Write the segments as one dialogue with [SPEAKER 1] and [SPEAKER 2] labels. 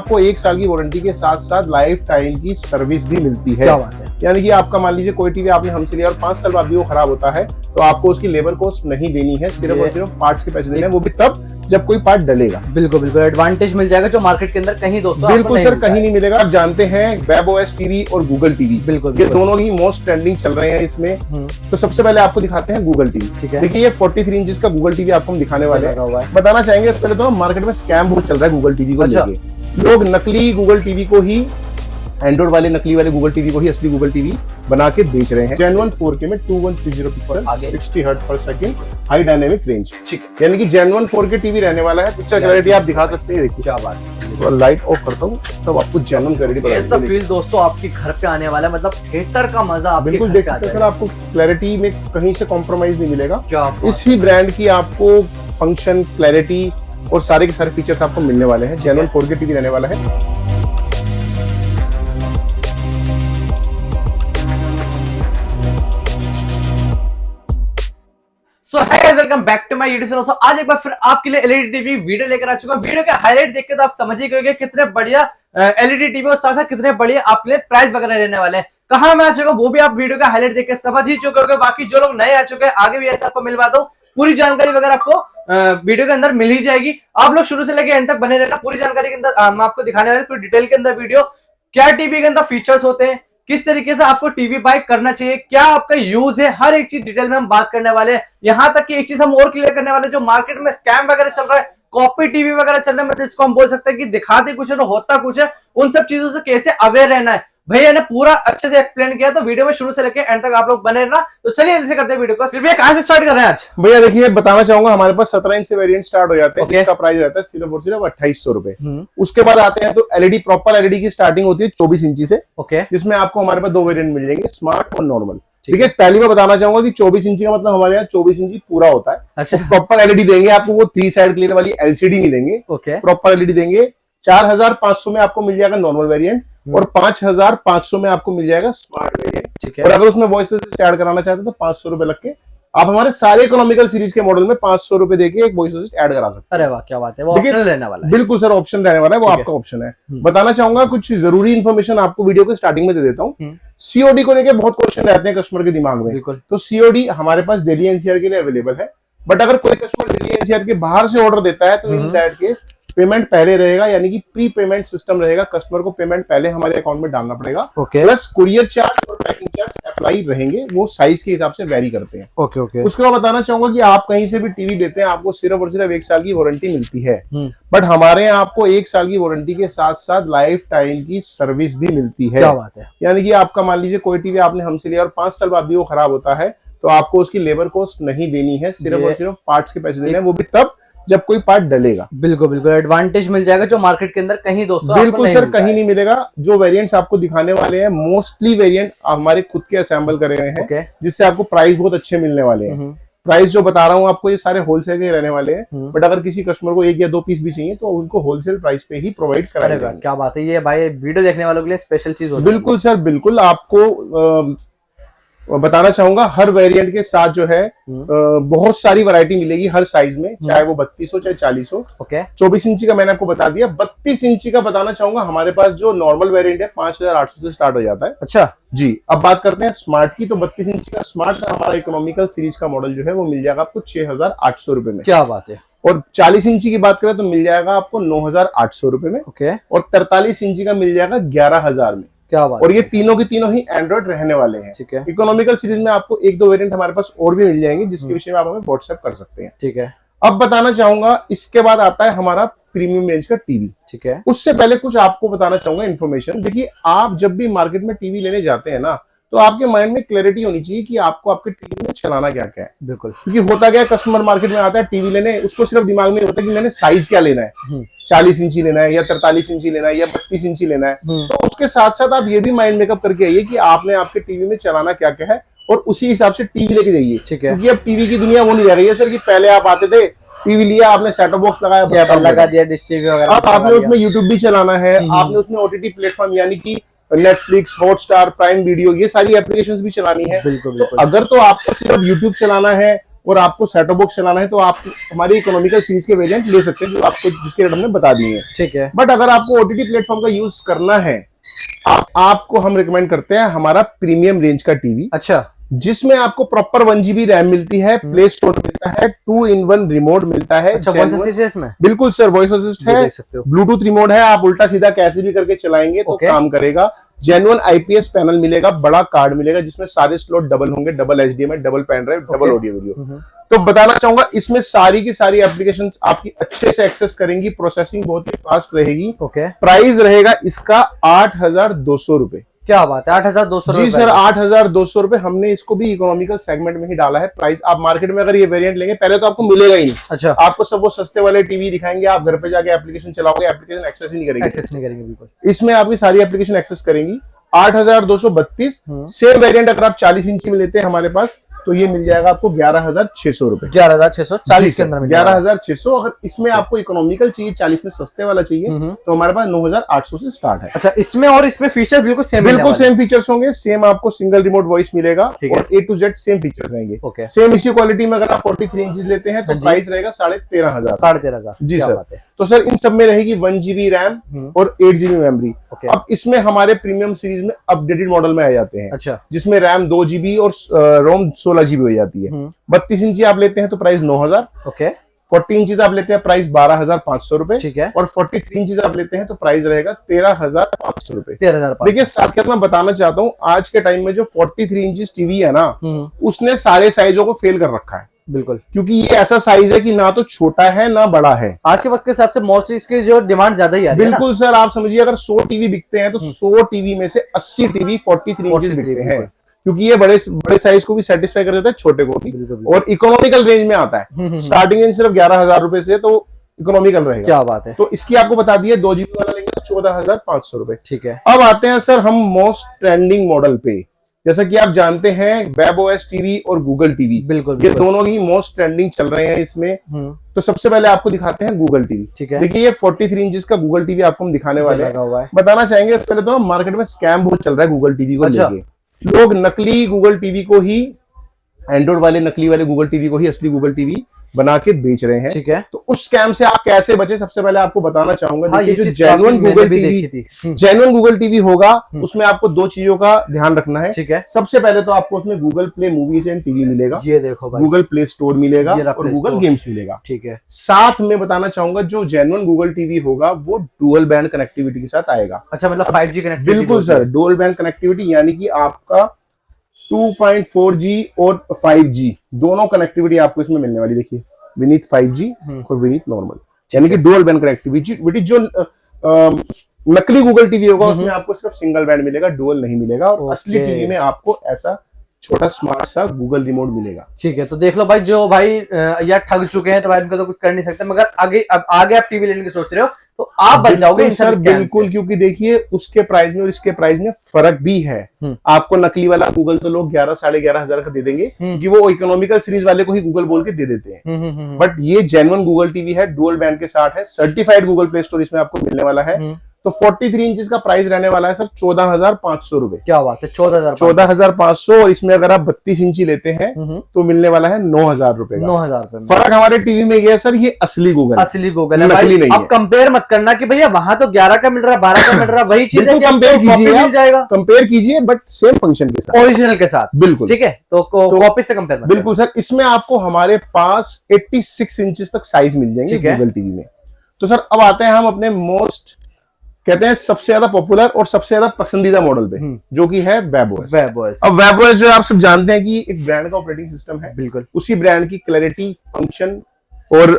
[SPEAKER 1] आपको 1 साल की वारंटी के साथ साथ लाइफ टाइम की सर्विस भी मिलती है।
[SPEAKER 2] क्या बात है।
[SPEAKER 1] यानी कि आपका मान लीजिए कोई टीवी आपने हमसे लिया और 5 साल बाद भी वो खराब होता है तो आपको उसकी लेबर कॉस्ट नहीं देनी है, सिर्फ और सिर्फ पार्ट्स के पैसे देने हैं, वो भी तब जब कोई पार्ट डलेगा।
[SPEAKER 2] बिल्कुल बिल्कुल एडवांटेज मिल जाएगा जो मार्केट के अंदर कहीं दोस्तों
[SPEAKER 1] बिल्कुल सर कहीं नहीं मिलेगा। आप जानते हैं वेब ओएस टीवी और गूगल टीवी,
[SPEAKER 2] बिल्कुल
[SPEAKER 1] ये दोनों ही मोस्ट ट्रेंडिंग चल रहे हैं इसमें। तो सबसे पहले आपको दिखाते हैं गूगल टीवी।
[SPEAKER 2] ठीक है।
[SPEAKER 1] देखिए ये 43 इंच का गूगल टीवी आपको हम दिखाने वाले हैं। बताना चाहेंगे पहले तो मार्केट में स्कैम बहुत चल रहा है गूगल टीवी को लेके। लोग नकली गूगल टीवी को ही, एंड्रॉइड वाले नकली वाले गूगल टीवी को ही असली गूगल टीवी बना के बेच रहे हैं। जेन्युइन 4K में 2130 पिक्सल 60 हर्ट्ज पर सेकंड हाई डायनेमिक रेंज, यानी कि जेन्युइन 4K टीवी रहने वाला है। पिक्चर क्लैरिटी आप दिखा सकते हैं, देखिए
[SPEAKER 2] क्या बात है।
[SPEAKER 1] तो लाइट ऑफ करता हूँ तब आपको जेन्युइन क्लैरिटी
[SPEAKER 2] ये सब फील दोस्तों आपके घर पे आने वाला है, मतलब थिएटर का मजा आपके
[SPEAKER 1] बिल्कुल देख सकते हैं सर। आपको क्लैरिटी में कहीं से कॉम्प्रोमाइज नहीं मिलेगा। इसी ब्रांड की आपको फंक्शन, क्लैरिटी और सारे के सारे फीचर्स आपको मिलने वाले हैं। जेन्युइन 4K टीवी रहने वाला है।
[SPEAKER 2] So hi guys, welcome back to my YouTube channel. So आज एक बार फिर आपके लिए एलईडी टीवी वीडियो लेकर आ चुका हूं। वीडियो के हाईलाइट देख के तो आप समझ ही गए कितने बढ़िया एलईडी टीवी और साथ साथ कितने बढ़िया आपके लिए प्राइस वगैरह रहने वाले हैं। कहां मैं आ चुका वो भी आप वीडियो का हाईलाइट देख के समझ ही चुके होंगे। बाकी जो लोग नए आ चुके हैं आगे भी ऐसा आपको मिलवा दो, पूरी जानकारी वगैरह आपको वीडियो के अंदर मिल ही जाएगी। आप लोग शुरू से लेकर एंड तक बने रहना। पूरी जानकारी के अंदर मैं आपको दिखाने वाला हूं डिटेल के अंदर वीडियो, क्या टीवी के अंदर फीचर्स होते हैं, किस तरीके से आपको टीवी बाय करना चाहिए, क्या आपका यूज है, हर एक चीज डिटेल में हम बात करने वाले हैं। यहां तक कि एक चीज हम और क्लियर करने वाले हैं, जो मार्केट में स्कैम वगैरह चल रहा है, कॉपी टीवी वगैरह चल रहा है, मतलब इसको हम बोल सकते हैं कि दिखाते कुछ है तो होता कुछ है, उन सब चीजों से कैसे अवेयर रहना है भैया ने पूरा अच्छे से एक्सप्लेन किया। तो वीडियो में शुरू से लेकर एंड तक आप लोग बने रहना। तो चलिए जैसे करते हैं वीडियो को। सिर्फ कहां से स्टार्ट कर रहे हैं आज
[SPEAKER 1] भैया? देखिए बताना चाहूंगा हमारे पास 17 इंच से वेरिएंट स्टार्ट हो जाते हैं। इसका प्राइस रहता है सिर्फ और सिर्फ 2800 रुपए। उसके बाद आते हैं तो एलईडी, प्रॉपर एलईडी की स्टार्टिंग होती है 24 इंची से, जिसमें आपको हमारे पास 2 वेरिएंट मिल जाएंगे, स्मार्ट और नॉर्मल। ठीक है, पहली बार बताना चाहूंगा कि 24 इंची का मतलब हमारे यहाँ 24 इंची पूरा होता है। अच्छा। प्रॉपर एलईडी देंगे आपको, वो 3 साइड क्लियर वाली एलसीडी नहीं देंगे, प्रॉपर एलईडी देंगे। 4500 में आपको मिल जाएगा नॉर्मल वेरिएंट और 5500 में आपको मिल जाएगा स्मार्ट वेरिएंट। और अगर उसमें वॉइस असिस्ट ऐड कराना चाहते हैं तो 500 रुपए लग के आप हमारे सारे इकोनॉमिकल सीरीज के मॉडल में 500 रुपए देके एक वॉइस असिस्ट ऐड करा सकते हैं।
[SPEAKER 2] अरे वाह, क्या बात है। वो ऑप्शनल रहने वाला है।
[SPEAKER 1] बिल्कुल सर, ऑप्शन रहने वाला है, वो आपका ऑप्शन है। बताना चाहूंगा कुछ जरूरी इन्फॉर्मेशन आपको वीडियो के स्टार्टिंग में दे देता हूँ। सीओडी को लेकर बहुत क्वेश्चन रहते हैं कस्टमर के दिमाग में। तो सीओडी हमारे पास दिल्ली एनसीआर के लिए अवेलेबल है, बट अगर कोई कस्टमर दिल्ली एनसीआर के बाहर से ऑर्डर देता है तो इन दैट केस पेमेंट पहले रहेगा, यानी कि प्री पेमेंट सिस्टम रहेगा। कस्टमर को पेमेंट पहले हमारे अकाउंट में डालना पड़ेगा, प्लस कुरियर चार्ज और पैकिंग चार्ज अप्लाई रहेंगे, वो साइज के हिसाब से वेरी करते हैं। उसके बाद बताना चाहूंगा कि आप कहीं से भी टीवी देते हैं आपको सिर्फ और सिर्फ 1 साल की वारंटी मिलती है, बट हमारे यहाँ आपको 1 साल की वारंटी के साथ साथ लाइफ टाइम की सर्विस भी मिलती है।
[SPEAKER 2] क्या बात है।
[SPEAKER 1] यानी कि आपका मान लीजिए कोई टीवी आपने हमसे लिया और 5 साल बाद भी वो खराब होता है तो आपको उसकी लेबर कॉस्ट नहीं देनी है, सिर्फ और सिर्फ पार्ट्स के पैसे देने हैं, वो भी तब जब कोई पार्ट डलेगा।
[SPEAKER 2] बिल्कुल बिल्कुल एडवांटेज मिल जाएगा जो मार्केट के अंदर कहीं दोस्तों
[SPEAKER 1] बिल्कुल सर कहीं नहीं मिलेगा। जो वेरिएंट्स आपको दिखाने वाले हैं मोस्टली वेरिएंट हमारे खुद के असेंबल करे हुए हैं, जिससे आपको प्राइस बहुत अच्छे मिलने वाले हैं। प्राइस जो बता रहा हूँ आपको ये सारे होलसेल के रहने वाले हैं, बट अगर किसी कस्टमर को 1 या 2 पीस भी चाहिए तो उनको होलसेल प्राइस पे ही प्रोवाइड कराएंगे।
[SPEAKER 2] क्या बात है, ये भाई वीडियो देखने वालों के लिए स्पेशल चीज होती है।
[SPEAKER 1] बिल्कुल सर बिल्कुल। आपको बताना चाहूंगा हर वेरिएंट के साथ जो है बहुत सारी वैरायटी मिलेगी हर साइज में, चाहे वो 32 हो चाहे 40 हो। 24 इंची का मैंने आपको बता दिया। 32 इंची का बताना चाहूंगा हमारे पास जो नॉर्मल वेरिएंट है 5800 से स्टार्ट हो जाता है। अच्छा जी। अब बात करते हैं स्मार्ट की। तो 32 इंची का स्मार्ट का हमारा इकोनॉमिकल सीरीज का मॉडल जो है वो मिल जाएगा आपको 6800 रुपए में। क्या बात है। और 40 इंची की बात करें तो मिल जाएगा आपको 9800 रुपए में। और 43 इंची का मिल जाएगा 11000 में। क्या बात। और ये तीनों के तीनों ही एंड्रॉइड रहने वाले हैं। ठीक है। इकोनॉमिकल सीरीज में आपको 1-2 वेरिएंट हमारे पास और भी मिल जाएंगे, जिसके विषय में आप हमें व्हाट्सएप कर सकते हैं। ठीक है। अब बताना चाहूंगा इसके बाद आता है हमारा प्रीमियम रेंज का टीवी। ठीक है। उससे पहले कुछ आपको बताना चाहूंगा इन्फॉर्मेशन। देखिए आप जब भी मार्केट में टीवी लेने जाते हैं ना, तो आपके माइंड में क्लैरिटी होनी चाहिए कि आपको आपके टीवी में चलाना क्या क्या है। बिल्कुल। क्योंकि होता क्या है, कस्टमर मार्केट में आता है टीवी लेने, उसको सिर्फ दिमाग में होता है कि मैंने साइज क्या लेना है, 40 इंची लेना है या 43 इंची लेना है या 32 इंची लेना है। तो उसके साथ साथ आप ये भी माइंड मेकअप करके आइए कि आपने आपके टीवी में चलाना क्या क्या है और उसी हिसाब से टीवी लेके जाइए। ठीक है। क्योंकि अब टीवी की दुनिया वो नहीं रह गई है सर कि पहले आप आते थे, टीवी लिया आपने, सेटअप बॉक्स लगाया, लगा दिया, डिश टीवी वगैरह, अब आपने उसमें यूट्यूब भी चलाना है, आपने उसमें ओटीटी प्लेटफॉर्म यानी कि नेटफ्लिक्स, हॉटस्टार, प्राइम वीडियो, ये सारी एप्लीकेशंस भी चलानी है। बिल्कुल बिल्कुल। अगर तो आपको सिर्फ यूट्यूब चलाना है और आपको सेटअप बॉक्स चलाना है तो आप हमारी इकोनॉमिकल सीरीज के वेरिएंट ले सकते हैं, जो आपको जिसके रेट हमने बता दिए हैं।
[SPEAKER 2] ठीक है।
[SPEAKER 1] बट अगर आपको ओटीटी प्लेटफॉर्म का यूज करना है, आपको हम रिकमेंड करते हैं हमारा प्रीमियम रेंज का टीवी।
[SPEAKER 2] अच्छा,
[SPEAKER 1] जिसमें आपको प्रॉपर 1 GB रैम मिलती है, प्ले स्टोर मिलता है, 2-in-1 रिमोट मिलता है।
[SPEAKER 2] अच्छा, वॉइस असिस्ट है इसमें?
[SPEAKER 1] बिल्कुल सर, वॉइस असिस्ट है, ब्लूटूथ रिमोट है, आप उल्टा सीधा कैसे भी करके चलाएंगे तो काम करेगा। जेन्युइन आईपीएस पैनल मिलेगा, बड़ा कार्ड मिलेगा जिसमें सारे स्लॉट डबल होंगे, double HDMI, double pen drive, double audio video. तो बताना चाहूंगा इसमें सारी की सारी एप्लीकेशंस आपकी अच्छे से एक्सेस करेंगी, प्रोसेसिंग बहुत ही फास्ट रहेगी। प्राइस रहेगा इसका 8,200 रुपए।
[SPEAKER 2] क्या बात है, 8,200
[SPEAKER 1] जी सर, 8,200 रुपए। हमने इसको भी इकोनॉमिकल सेगमेंट में ही डाला है प्राइस। आप मार्केट में अगर ये वेरिएंट लेंगे पहले तो आपको मिलेगा ही नहीं।
[SPEAKER 2] अच्छा,
[SPEAKER 1] आपको सब वो सस्ते वाले टीवी दिखाएंगे, आप घर पे जाके एप्लीकेशन चलाओगे, एप्लीकेशन एक्सेस ही नहीं करेंगे। बिल्कुल। इसमें आपकी सारी एप्लीकेशन एक्सेस करेंगी। 8,232। सेम वेरिएंट अगर आप 40 इंची में लेते हैं हमारे पास तो ये मिल जाएगा आपको 11,600 रुपए।
[SPEAKER 2] 11,640 के अंदर
[SPEAKER 1] 11,600। अगर इसमें आपको इकोनॉमिकल चाहिए, 40 में सस्ते वाला चाहिए, तो हमारे पास 9,800 से स्टार्ट है।
[SPEAKER 2] अच्छा, इसमें और इसमें फीचर बिल्कुल सेम
[SPEAKER 1] फीचर्स होंगे। सेम आपको सिंगल रिमोट वॉइस मिलेगा और A to Z same features रहेंगे। सेम इसी क्वालिटी में अगर आप 43 इंच लेते हैं तो प्राइस रहेगा 13,500।
[SPEAKER 2] 13,500।
[SPEAKER 1] जी सर। तो सर इन सब में रहेगी 1 GB रैम और 8 GB मेमोरी। अब इसमें हमारे प्रीमियम सीरीज में अपडेटेड मॉडल में आ जाते हैं।
[SPEAKER 2] अच्छा,
[SPEAKER 1] जिसमें रैम 2 GB और रोम 16 GB हो जाती है। 32 इंची आप लेते हैं तो प्राइस 9,000।
[SPEAKER 2] ओके।
[SPEAKER 1] 40 इंचीज आप लेते हैं प्राइस 12,500 रुपए।
[SPEAKER 2] ठीक है।
[SPEAKER 1] और 43 इंचीज आप लेते हैं तो प्राइस रहेगा 13,500 रुपए।
[SPEAKER 2] 13,500।
[SPEAKER 1] देखिए साथ के साथ मैं बताना चाहता हूँ, आज के टाइम में जो 43 इंचीज टीवी है ना, उसने सारे साइजों को फेल कर रखा है।
[SPEAKER 2] बिल्कुल,
[SPEAKER 1] क्योंकि ये ऐसा साइज है कि ना तो छोटा है ना बड़ा है।
[SPEAKER 2] आज के वक्त के हिसाब से मोस्टली इसकी जो डिमांड ज्यादा ही आ रही है।
[SPEAKER 1] बिल्कुल सर, आप समझिए अगर 100 टीवी बिकते हैं तो 100 टीवी में से 80 टीवी 43 इंचीज बिकते हैं, क्योंकि ये बड़े साइज को भी सेटिस्फाई कर देता है, छोटे को भी। और इकोनॉमिकल रेंज में आता है। स्टार्टिंग रेंज सिर्फ 11,000 रुपए से, तो इकोनॉमिकल रहेगा।
[SPEAKER 2] क्या बात है।
[SPEAKER 1] तो इसकी आपको बता दिए 2 GB वाला लेंगे तो 14,500 रुपए।
[SPEAKER 2] ठीक है।
[SPEAKER 1] अब आते हैं सर हम मोस्ट ट्रेंडिंग मॉडल पे। जैसा कि आप जानते हैं WebOS टीवी और गूगल टीवी,
[SPEAKER 2] बिल्कुल,
[SPEAKER 1] ये दोनों ही मोस्ट ट्रेंडिंग चल रहे हैं इसमें। तो सबसे पहले आपको दिखाते हैं गूगल टीवी।
[SPEAKER 2] ठीक है।
[SPEAKER 1] देखिए ये 43 इंचेस का गूगल टीवी आपको हम दिखाने वाले हैं। बताना चाहेंगे पहले तो मार्केट में स्कैम बहुत चल रहा है गूगल टीवी को लेके। लोग नकली गूगल टीवी को ही, एंड्रॉइड वाले नकली वाले गूगल टीवी को ही असली गूगल टीवी बना के बेच रहे हैं।
[SPEAKER 2] ठीक है।
[SPEAKER 1] तो उस स्कैम से आप कैसे बचे, सबसे पहले आपको बताना चाहूंगा।
[SPEAKER 2] हाँ,
[SPEAKER 1] जो जेन्युइन गूगल टीवी होगा उसमें आपको 2 चीजों का ध्यान रखना है।
[SPEAKER 2] ठीक है।
[SPEAKER 1] सबसे पहले तो आपको उसमें Google play movies and TV मिलेगा।
[SPEAKER 2] ये देखो भाई,
[SPEAKER 1] गूगल प्ले स्टोर मिलेगा और गूगल गेम्स मिलेगा।
[SPEAKER 2] ठीक है।
[SPEAKER 1] साथ में बताना चाहूंगा जो जेन्युइन गूगल टीवी होगा वो डुअल बैंड कनेक्टिविटी के साथ आएगा।
[SPEAKER 2] अच्छा, मतलब 5G कनेक्टिविटी।
[SPEAKER 1] बिल्कुल सर, डुअल बैंड कनेक्टिविटी यानी कि आपका 2.4G और 5G दोनों कनेक्टिविटी आपको इसमें मिलने वाली। देखिए विनीत 5G और विनीत नॉर्मल, यानी कि डुअल बैंड कनेक्टिविटी। जो नकली गूगल टीवी होगा उसमें आपको सिर्फ सिंगल बैंड मिलेगा, डुअल नहीं मिलेगा। और असली टीवी में आपको ऐसा छोटा स्मार्ट सा गूगल रिमोट मिलेगा।
[SPEAKER 2] ठीक है। तो देख लो भाई, जो भाई यार ठग चुके हैं तो भाई उनका तो कुछ कर नहीं सकते, मगर आगे आप टीवी लेने की सोच रहे हो तो आप बच जाओगे इन सब स्कैम से।
[SPEAKER 1] बिल्कुल, क्योंकि देखिए उसके प्राइस में और इसके प्राइस में फर्क भी है। आपको नकली वाला गूगल तो लोग 11 साढ़े 11,000 का दे देंगे, क्योंकि वो इकोनॉमिकल सीरीज वाले को ही गूगल बोल के दे देते हैं। बट ये जेन्युइन गूगल टीवी है, डुअल बैंड के साथ है, सर्टिफाइड गूगल प्ले स्टोर इसमें आपको मिलने वाला है। तो 43 इंचेस का प्राइस रहने वाला है सर 14,500 रुपए।
[SPEAKER 2] क्या बात है,
[SPEAKER 1] 14,500। और इसमें अगर आप 32 इंची लेते हैं तो मिलने वाला है 9,000 रुपए का।
[SPEAKER 2] 9,000 रुपए।
[SPEAKER 1] फर्क हमारे टीवी में ये है सर, ये असली गूगल है,
[SPEAKER 2] असली गूगल है भाई। अब कंपेयर मत करना कि भैया वहां तो 11 का मिल रहा है, 12 का मिल रहा है, वही चीज है कि
[SPEAKER 1] कंपेयर कीजिए,
[SPEAKER 2] मिल जाएगा।
[SPEAKER 1] कंपेयर कीजिए बट सेम फंक्शन के साथ,
[SPEAKER 2] ओरिजिनल के साथ।
[SPEAKER 1] बिल्कुल।
[SPEAKER 2] ठीक है। तो कॉपी से कंपेयर।
[SPEAKER 1] बिल्कुल सर, इसमें आपको हमारे पास 86 इंचेस तक साइज मिल जाएंगे गूगल टीवी में। तो सर अब आते हैं हम अपने मोस्ट, कहते हैं सबसे ज्यादा पॉपुलर और सबसे ज्यादा पसंदीदा मॉडल पे, जो कि है WebOS। अब WebOS जो आप सब जानते हैं कि एक ब्रांड का ऑपरेटिंग सिस्टम है।
[SPEAKER 2] बिल्कुल।
[SPEAKER 1] उसी ब्रांड की क्लैरिटी, फंक्शन और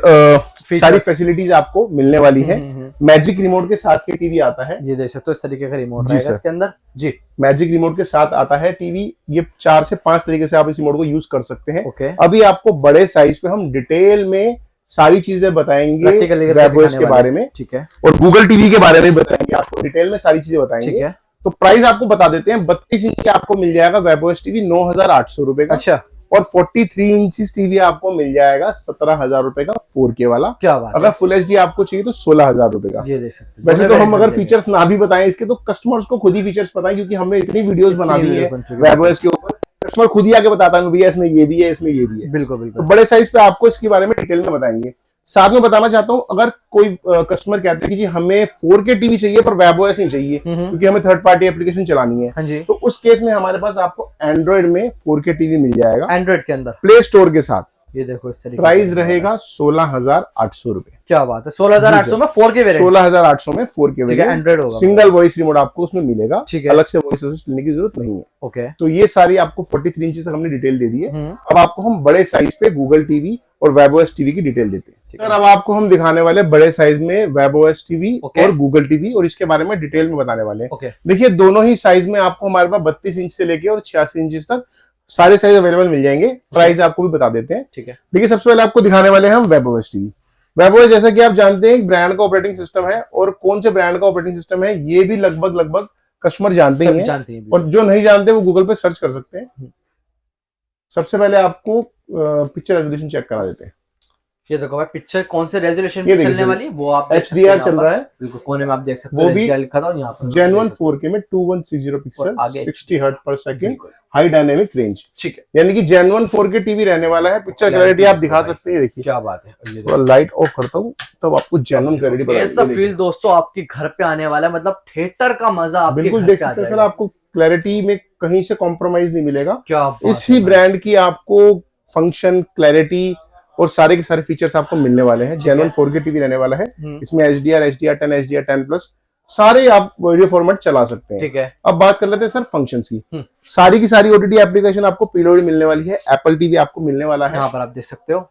[SPEAKER 1] सारी फैसिलिटीज आपको मिलने वाली है। मैजिक रिमोट के साथ के टीवी आता है।
[SPEAKER 2] ये देख सकते हो, इस तरीके का रिमोट रहेगा इसके अंदर। जी,
[SPEAKER 1] मैजिक रिमोट के साथ आता है टीवी। ये 4 से 5 तरीके से आप इस रिमोट को यूज कर सकते हैं। अभी आपको बड़े साइज पे हम डिटेल में सारी चीजें बताएंगे WebOS के बारे में।
[SPEAKER 2] ठीक है।
[SPEAKER 1] और गूगल टीवी के बारे में बताएंगे, आपको डिटेल में सारी चीजें बताएंगे।
[SPEAKER 2] ठीक है।
[SPEAKER 1] तो प्राइस आपको बता देते हैं। 32 इंच आपको मिल जाएगा WebOS टीवी 9,800 रुपए का।
[SPEAKER 2] अच्छा।
[SPEAKER 1] और 43 इंच टीवी आपको मिल जाएगा 17,000 रुपए का 4K वाला।
[SPEAKER 2] क्या बात।
[SPEAKER 1] अगर फुल HD आपको चाहिए तो 16,000 रुपए का।
[SPEAKER 2] ये देख सकते हैं।
[SPEAKER 1] वैसे तो हम अगर फीचर्स ना भी बताएं इसके, तो कस्टमर्स को खुद ही फीचर्स पता है, क्योंकि हमने इतनी वीडियोस बना दी है WebOS के ऊपर। कस्टमर खुद ही आके बताता है भैया इसमें ये भी है, इसमें ये भी है।
[SPEAKER 2] बिल्कुल
[SPEAKER 1] तो
[SPEAKER 2] बिल्कुल।
[SPEAKER 1] बड़े साइज पे आपको इसके बारे में डिटेल में बताएंगे। साथ में बताना चाहता हूं, अगर कोई कस्टमर कहते हैं कि जी हमें 4K टीवी चाहिए पर वेबओएस नहीं चाहिए क्योंकि हमें थर्ड पार्टी एप्लीकेशन चलानी है,
[SPEAKER 2] हाँ जी,
[SPEAKER 1] तो उस केस में हमारे पास आपको एंड्रॉइड में 4K टीवी मिल जाएगा
[SPEAKER 2] एंड्रॉइड के अंदर
[SPEAKER 1] प्ले स्टोर के साथ।
[SPEAKER 2] ये देखो इस तरीके
[SPEAKER 1] प्राइस रहेगा 16,800 रुपए।
[SPEAKER 2] क्या बात है, 16,800 में 4K वेरिएंट,
[SPEAKER 1] 16,800 में 4K
[SPEAKER 2] ठीक है, एंड्रॉइड होगा,
[SPEAKER 1] सिंगल वॉइस रिमोट आपको उसमें मिलेगा,
[SPEAKER 2] ठीक है,
[SPEAKER 1] अलग से वॉइस असिस्ट लेने की जरूरत नहीं है।
[SPEAKER 2] ओके।
[SPEAKER 1] तो ये सारी आपको 43 इंच तक हमने डिटेल दे दी है। अब आपको हम बड़े साइज पे गूगल टीवी और वेबओएस टीवी की डिटेल देते हैं। सर अब आपको हम दिखाने वाले बड़े साइज में वेबओएस टीवी और गूगल टीवी, और इसके बारे में डिटेल में बताने वाले हैं। देखिए दोनों ही साइज में आपको हमारे पास 32 इंच से लेके और 86 इंच तक सारे साइज अवेलेबल मिल जाएंगे। प्राइस आपको भी बता देते हैं, ठीक है। देखिए सबसे पहले आपको दिखाने वाले हैं हम वेबओएस टीवी। वेबओएस जैसा कि आप जानते हैं एक ब्रांड का ऑपरेटिंग सिस्टम है, और कौन से ब्रांड का ऑपरेटिंग सिस्टम है ये भी लगभग कस्टमर जानते ही हैं, और जो नहीं जानते वो गूगल पे सर्च कर सकते हैं। सबसे पहले आपको पिक्चर रेजोल्यूशन चेक करा देते हैं।
[SPEAKER 2] ये देखो भाई पिक्चर कौन से रेजोल्यूशन में चलने वाली वो आप
[SPEAKER 1] HDR चल रहा है,
[SPEAKER 2] बिल्कुल कोने में आप देख सकते हो,
[SPEAKER 1] वो भी
[SPEAKER 2] लिखा था यहाँ पर
[SPEAKER 1] Gen 1 4K में 2160 पिक्सल 60 हर्ट्ज पर सेकंड हाई डायनेमिक रेंज, ठीक है। यानी कि Gen 1 4K टीवी रहने वाला है। पिक्चर क्लैरिटी आप दिखा सकते हैं, देखिए
[SPEAKER 2] क्या बात है।
[SPEAKER 1] थोड़ा लाइट ऑफ करता हूँ तब आपको Gen 1 क्लैरिटी
[SPEAKER 2] ऐसा फील दोस्तों आपके घर पे आने वाला है, मतलब थिएटर का मजा आपके
[SPEAKER 1] बिल्कुल देख सकते हैं सर। आपको क्लैरिटी में कहीं से कॉम्प्रोमाइज नहीं मिलेगा।
[SPEAKER 2] क्या
[SPEAKER 1] इसी ब्रांड की आपको फंक्शन, क्लैरिटी और सारे के सारे फीचर्स आपको मिलने वाले हैं। Gen 1 4K टीवी रहने वाला है, इसमें HDR, HDR10, HDR10 प्लस सारे आप वीडियो फॉर्मेट चला सकते हैं, ठीक है। अब बात कर लेते हैं सर फंक्शंस की। सारी की सारी OTT एप्लीकेशन आपको प्रीलोडेड मिलने वाली है। एप्पल टीवी आपको मिलने वाला है,
[SPEAKER 2] यहाँ पर आप देख सकते हो।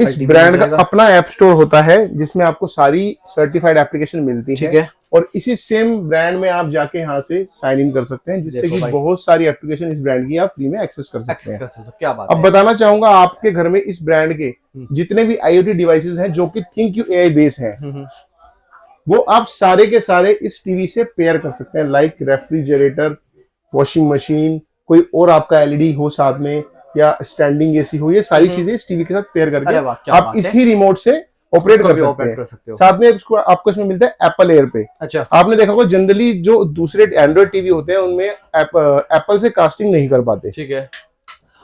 [SPEAKER 1] इस ब्रांड का अपना ऐप स्टोर होता है जिसमें आपको सारी सर्टिफाइड एप्लीकेशन मिलती है, और इसी सेम ब्रांड में आप जाके यहाँ से साइन इन कर सकते हैं, जिससे कि बहुत सारी एप्लीकेशन इस ब्रांड की आप फ्री में एक्सेस कर सकते हैं।
[SPEAKER 2] क्या बात
[SPEAKER 1] अब बताना चाहूंगा आपके घर में इस ब्रांड के जितने भी IoT डिवाइसेस हैं जो कि थिंक AI बेस हैं, वो आप सारे के सारे इस टीवी से पेयर कर सकते हैं। लाइक रेफ्रिजरेटर, वॉशिंग मशीन, कोई और आपका LED हो साथ में, या स्टैंडिंग AC हो, ये सारी चीजें इस टीवी के साथ पेयर करके आप इसी रिमोट से ऑपरेट कर सकते हैं। साथ में आपको इसमें मिलता है एप्पल एयर पे। अच्छा, आपने देखा होगा जनरली जो दूसरे एंड्रॉइड टीवी होते हैं उनमें एप्पल से कास्टिंग नहीं कर पाते, ठीक है।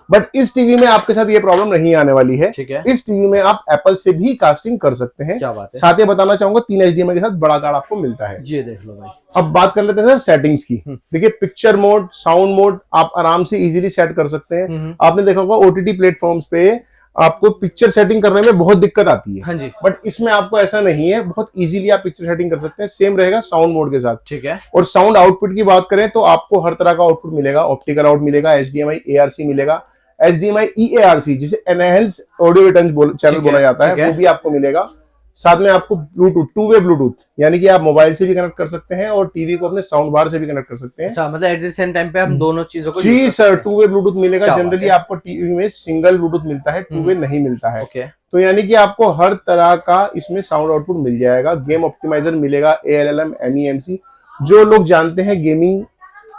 [SPEAKER 1] बट इस टीवी में आपके साथ ये प्रॉब्लम नहीं आने वाली है, ठीक है। इस टीवी में आप एप्पल से भी कास्टिंग कर सकते हैं। क्या बात है। साथ ही बताना चाहूंगा 3 HDMI के साथ बड़ा कार्ड आपको मिलता है। जी देख लो भाई। अब बात कर लेते हैं सेटिंग्स की। देखिए पिक्चर मोड, साउंड मोड आप आराम से इजीली सेट कर सकते हैं। आपने देखा होगा OTT प्लेटफॉर्म्स पे आपको पिक्चर सेटिंग करने में बहुत दिक्कत आती है, हाँ जी। बट इसमें आपको ऐसा नहीं है, बहुत इजीली आप पिक्चर सेटिंग कर सकते हैं। सेम रहेगा साउंड मोड के साथ, ठीक है। और साउंड आउटपुट की बात करें तो आपको हर तरह का आउटपुट मिलेगा। ऑप्टिकल आउट मिलेगा, HDMI ARC मिलेगा, HDMI EARC जिसे एनहेंस ऑडियो रिटर्न चैनल बोला जाता है, वो भी आपको मिलेगा। साथ में आपको ब्लूटूथ, 2 वे ब्लूटूथ, यानी कि आप मोबाइल से भी कनेक्ट कर सकते हैं और टीवी को अपने साउंड बार से भी कनेक्ट कर सकते हैं। अच्छा, मतलब एट द सेम टाइम पे हम दोनों चीजों को जी सर 2 वे ब्लूटूथ मिलेगा। जनरली आपको टीवी में सिंगल ब्लूटूथ मिलता है, 2 वे नहीं मिलता है। तो यानी कि आपको हर तरह का इसमें साउंड आउटपुट मिल जाएगा। गेम ऑप्टिमाइजर मिलेगा, ALLM, MEMC। जो लोग जानते हैं गेमिंग,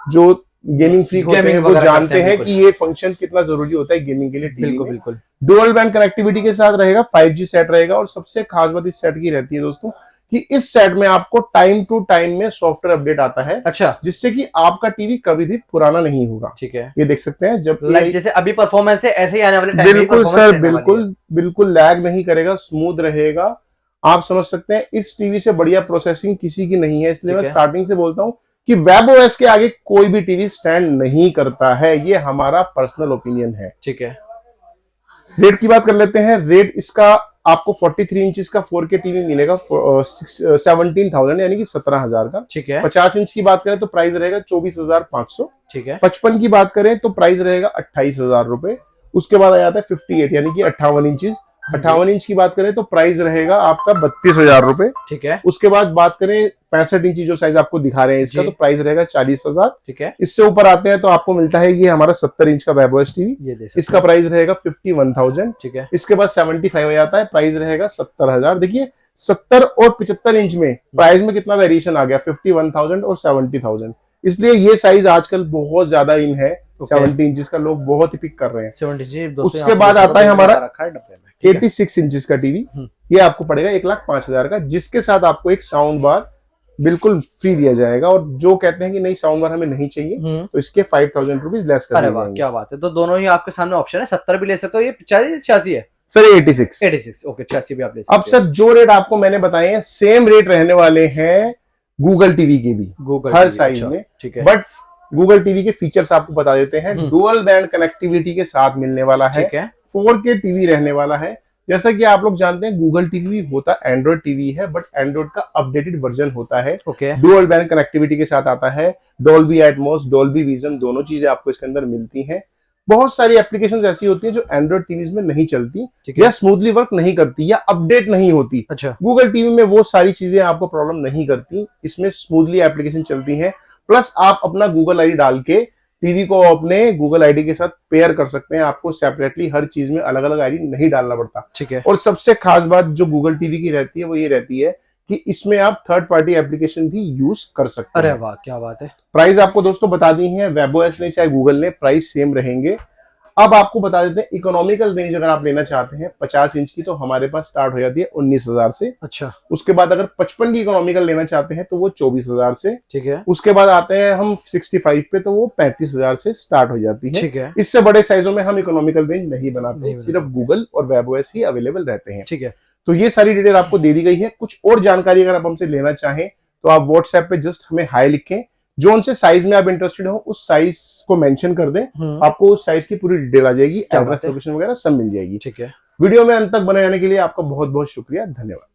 [SPEAKER 1] जो गेमिंग फ्रीक होते हैं वो जानते हैं कि ये फंक्शन कितना जरूरी होता है गेमिंग के लिए टीवी में। बिल्कुल डुअल बैंड कनेक्टिविटी के साथ रहेगा, 5G सेट रहेगा। और सबसे खास बात इस सेट की रहती है दोस्तों कि इस सेट में आपको टाइम टू टाइम में सॉफ्टवेयर अपडेट आता है। अच्छा, जिससे कि आपका टीवी कभी भी पुराना नहीं होगा, ठीक है। ये देख सकते हैं जब
[SPEAKER 2] जैसे अभी परफॉर्मेंस है ऐसे ही आने वाले टाइम
[SPEAKER 1] बिल्कुल सर, बिल्कुल लैग नहीं करेगा, स्मूथ रहेगा। आप समझ सकते हैं इस टीवी से बढ़िया प्रोसेसिंग किसी की नहीं है। इसलिए मैं स्टार्टिंग से बोलता हूँ कि वेबओएस के आगे कोई भी टीवी स्टैंड नहीं करता है। ये हमारा पर्सनल ओपिनियन है, ठीक है। रेट की बात कर लेते हैं। रेट इसका आपको 43 इंच का 4K टीवी मिलेगा 17,000 यानी कि 17,000 का, ठीक है। 50 इंच की बात करें तो प्राइस रहेगा 24,500, ठीक है। 55 की बात करें तो प्राइस रहेगा 28,000 रुपए। उसके बाद आ जाता है 58 यानी कि 58 इंच। 58 इंच की बात करें तो प्राइस रहेगा आपका 32,000 रुपए, ठीक है। उसके बाद बात करें 65 इंची जो साइज आपको दिखा रहे हैं इसका, तो प्राइस रहेगा 40,000, ठीक है। इससे ऊपर आते हैं तो आपको मिलता है ये हमारा 70 इंच का वेबओएस टीवी। इसका प्राइस रहेगा 51,000, ठीक है। इसके बाद 75 हो जाता है, प्राइस रहेगा 70,000। देखिए 70 और 75 इंच में प्राइस में कितना वेरिएशन आ गया, 51,000 और 70,000। इसलिए ये साइज आजकल बहुत ज्यादा इन है। 70 इंच का लोग बहुत ही पिक कर रहे हैं। 70 उसके बाद आता है हमारा 86 इंच का टीवी। ये आपको पड़ेगा 1,05,000 का, जिसके साथ आपको एक साउंड बार बिल्कुल फ्री दिया जाएगा। और जो कहते हैं कि नहीं साउंड बार हमें नहीं चाहिए तो इसके 5000 रुपीज लेस कर
[SPEAKER 2] अरे
[SPEAKER 1] दिए
[SPEAKER 2] वाह
[SPEAKER 1] जाएंगे।
[SPEAKER 2] क्या बात है। तो दोनों ही आपके सामने ऑप्शन है, 70 भी ले सकते हो, ये 86 है
[SPEAKER 1] सर ये 86।
[SPEAKER 2] 86 ओके, 86 भी आप ले सकते
[SPEAKER 1] अब सर जो रेट आपको मैंने बताए हैं सेम रेट रहने वाले हैं गूगल टीवी के भी,
[SPEAKER 2] गूगल
[SPEAKER 1] हर
[SPEAKER 2] TV,
[SPEAKER 1] साइज
[SPEAKER 2] अच्छा,
[SPEAKER 1] में।
[SPEAKER 2] ठीक है,
[SPEAKER 1] बट गूगल टीवी के फीचर्स आपको बता देते हैं। डुअल बैंड कनेक्टिविटी के साथ मिलने वाला है,
[SPEAKER 2] ठीक है,
[SPEAKER 1] 4K टीवी रहने वाला है। जैसा कि आप लोग जानते हैं गूगल टीवी होता एंड्रॉइड टीवी है, बट एंड्रॉइड का अपडेटेड वर्जन होता है।
[SPEAKER 2] ओके,
[SPEAKER 1] डुअल बैंड कनेक्टिविटी के साथ आता है, डॉल्बी एटमॉस, डॉल्बी विजन, दोनों चीजें आपको इसके अंदर मिलती हैं। बहुत सारी एप्लीकेशंस ऐसी होती हैं जो एंड्रॉइड टीवीज में नहीं चलती या स्मूथली वर्क नहीं करती या अपडेट नहीं होती।
[SPEAKER 2] अच्छा,
[SPEAKER 1] गूगल टीवी में वो सारी चीजें आपको प्रॉब्लम नहीं करती, इसमें स्मूथली एप्लीकेशन चलती है। प्लस आप अपना गूगल आईडी डाल के टीवी को अपने गूगल आईडी के साथ पेयर कर सकते हैं। आपको सेपरेटली हर चीज में अलग अलग आईडी नहीं डालना पड़ता।
[SPEAKER 2] ठीक है,
[SPEAKER 1] और सबसे खास बात जो गूगल टीवी की रहती है वो ये रहती है कि इसमें आप थर्ड पार्टी एप्लीकेशन भी यूज कर सकते हैं।
[SPEAKER 2] अरे वाह क्या बात है।
[SPEAKER 1] प्राइस आपको दोस्तों बता दी है, वेबओएस ने चाहे गूगल ने, प्राइस सेम रहेंगे। अब आपको बता देते हैं इकोनॉमिकल रेंज अगर आप लेना चाहते हैं 50 इंच की तो हमारे पास स्टार्ट हो जाती है 19,000 से।
[SPEAKER 2] अच्छा,
[SPEAKER 1] उसके बाद अगर 55 की इकोनॉमिकल लेना चाहते हैं तो वो 24,000 से।
[SPEAKER 2] ठीक है,
[SPEAKER 1] उसके बाद आते हैं हम 65 पे तो वो 35,000 से स्टार्ट हो जाती है।
[SPEAKER 2] ठीक है,
[SPEAKER 1] इससे बड़े साइजों में हम इकोनॉमिकल रेंज नहीं बनाते, सिर्फ गूगल और वेबओएस ही अवेलेबल रहते हैं।
[SPEAKER 2] ठीक है,
[SPEAKER 1] तो ये सारी डिटेल आपको दे दी गई है। कुछ और जानकारी अगर आप हमसे लेना चाहें तो आप व्हाट्सएप पे जस्ट हमें हाई लिखें, जो उनसे साइज में आप इंटरेस्टेड हो उस साइज को मेंशन कर दें, आपको उस साइज की पूरी डिटेल आ जाएगी, एड्रेस लोकेशन वगैरह सब मिल जाएगी।
[SPEAKER 2] ठीक है।
[SPEAKER 1] वीडियो में अंत तक बने रहने के लिए आपका बहुत बहुत शुक्रिया, धन्यवाद।